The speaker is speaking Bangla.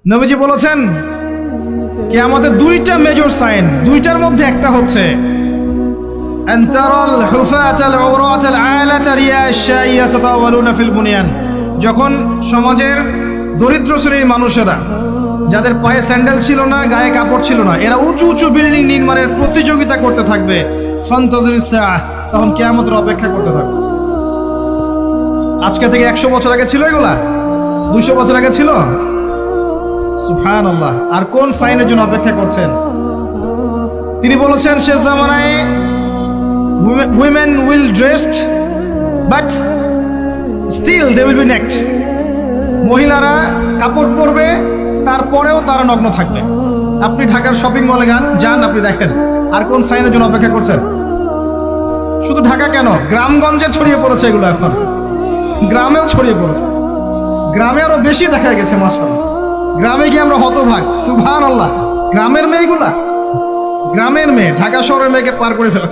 নবীজি বলেছেন কিয়ামতের দুইটা মেজর সাইন, দুইটার মধ্যে একটা হচ্ছে আনতারাল হুফাতাল উরাতাল আলাতা রিয়াশা ইয়াতাতাওয়ালুনা ফিল বুনিয়ান। যখন সমাজের দরিদ্র শ্রেণীর মানুষেরা, যাদের পায়ে স্যান্ডেল ছিল না, গায়ে কাপড় ছিল না, এরা উঁচু উঁচু বিল্ডিং নির্মাণের প্রতিযোগিতা করতে থাকবে, ফান্তাজিরিস সাআহ, তখন কিয়ামতের অপেক্ষা করতে থাকবে। আজকে থেকে 100 বছর আগে ছিল এগুলা? 200 বছর আগে ছিল? সুবহানাল্লাহ। আর কোন সাইনের জন্য অপেক্ষা করছেন? তিনি বলেছেন শেষ জামানায় women will dressed but still they will be naked। মহিলারা কাপড় পরবে, তারপরেও তারা নগ্ন থাকবে। আপনি ঢাকার শপিং মলে যান, আপনি দেখেন। আর কোন সাইনের জন্য অপেক্ষা করছেন? শুধু ঢাকা কেন, গ্রামগঞ্জে ছড়িয়ে পড়েছে এগুলো, এখন গ্রামেও ছড়িয়ে পড়েছে। গ্রামে আরো বেশি দেখা গেছে মাশাআল্লাহ। গ্রামে গিয়ে আমরা হতভাগ, সুবহানাল্লাহ। গ্রামের মেয়েগুলা, গ্রামের মেয়ে ঢাকা শহরের মেয়েকে পার করে ফেলেছে।